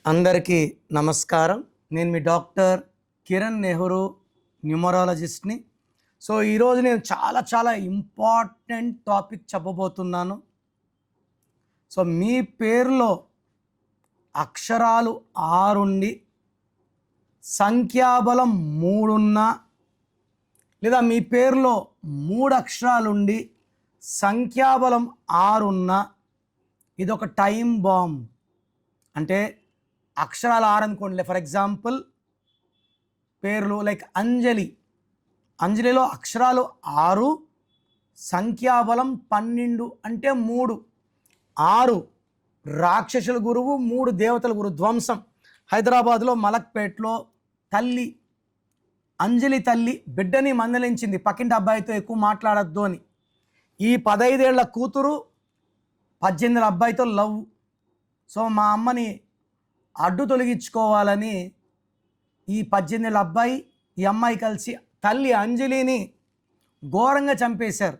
అందరికీ నమస్కారం. నేను మీ డాక్టర్ కిరణ్ నెహ్రూ, న్యూమరాలజిస్ట్ని. సో ఈరోజు నేను చాలా ఇంపార్టెంట్ టాపిక్ చెప్పబోతున్నాను. సో మీ పేరులో అక్షరాలు 6 ఉండి సంఖ్యాబలం 3 ఉన్నా, లేదా మీ పేరులో 3 అక్షరాలుండి సంఖ్యాబలం 6 ఉన్నా, ఇదొక టైం బాంబ్. అంటే అక్షరాలు 6 అనుకోండి. ఫర్ ఎగ్జాంపుల్ పేర్లు లైక్ అంజలిలో అక్షరాలు 6, సంఖ్యాబలం 12 అంటే 3. 6 రాక్షసుల గురువు, 3 దేవతల గురువు. ధ్వంసం. హైదరాబాద్లో మలక్పేట్లో అంజలి తల్లి బిడ్డని మందలించింది, పక్కింటి అబ్బాయితో ఎక్కువ మాట్లాడద్దు అని. ఈ 15 ఏళ్ల కూతురు 18 ఏళ్ల అబ్బాయితో లవ్. సో మా అమ్మని అడ్డు తొలగించుకోవాలని ఈ 18 ఏళ్ల అబ్బాయి, ఈ అమ్మాయి కలిసి తల్లి అంజలిని ఘోరంగా చంపేశారు.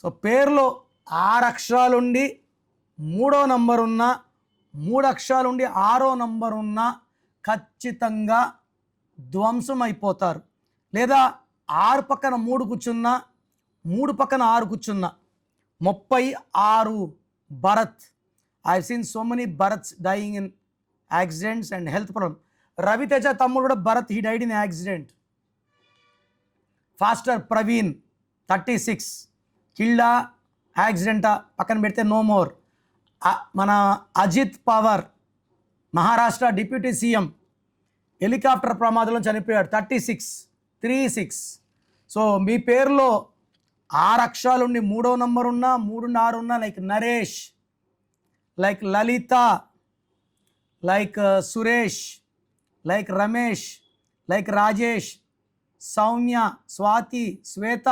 సో పేరులో 6 అక్షరాలుండి 3వ నంబర్ ఉన్నా, 3 అక్షరాలుండి 6వ నంబర్ ఉన్నా ఖచ్చితంగా ధ్వంసం అయిపోతారు. లేదా 6 పక్కన 3 కూర్చున్నా, 3 పక్కన 6 కూర్చున్నా 36 Bharat. I seen so many Bharats dying in accidents and health problem. Raviteja తమ్ముడు కూడా Bharat, he died in accident. Pastor Praveen 36 కిల్డా, యాక్సిడెంటా పక్కన పెడితే నో మోర్. మన Ajit Pawar Maharashtra deputy CM helicopter ప్రమాదంలో చనిపోయాడు 36. సో మీ పేరులో 6 అక్షరాలుండి 3వ నంబర్ ఉన్నా, 3 నుండి 6 ఉన్నా, like Naresh, like Lalitha, like Suresh, like Ramesh, like Rajesh, Soumya, Swathi, Shweta,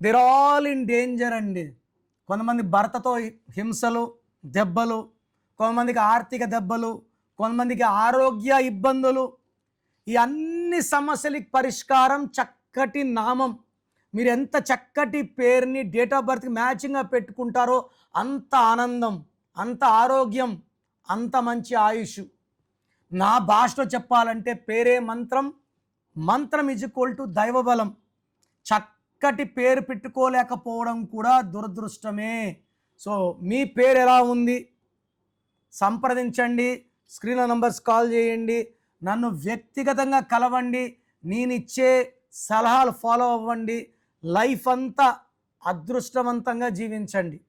they're all in danger అండి. కొంతమంది భర్తతో హింసలు, దెబ్బలు, కొంతమందికి ఆర్థిక దెబ్బలు, కొంతమందికి ఆరోగ్య ఇబ్బందులు. ఈ అన్ని సమస్యలకి పరిష్కారం చక్కటి నామం. మీరు ఎంత చక్కటి పేరుని డేట్ ఆఫ్ బర్త్కి మ్యాచింగ్గా పెట్టుకుంటారో అంత ఆనందం, అంత ఆరోగ్యం, అంత మంచి ఆయుష్. నా భాషలో చెప్పాలంటే పేరే మంత్రం, మంత్రం ఈజ్ ఈక్వల్ టు దైవబలం. చక్కటి పేరు పెట్టుకోలేకపోవడం కూడా దురదృష్టమే. సో మీ పేరు ఎలా ఉంది సంప్రదించండి, స్క్రీన్లో నంబర్స్ కాల్ చేయండి, నన్ను వ్యక్తిగతంగా కలవండి, నేను ఇచ్చే సలహాలు ఫాలో అవ్వండి. లైఫ్ అంతా అదృష్టవంతంగా జీవించండి.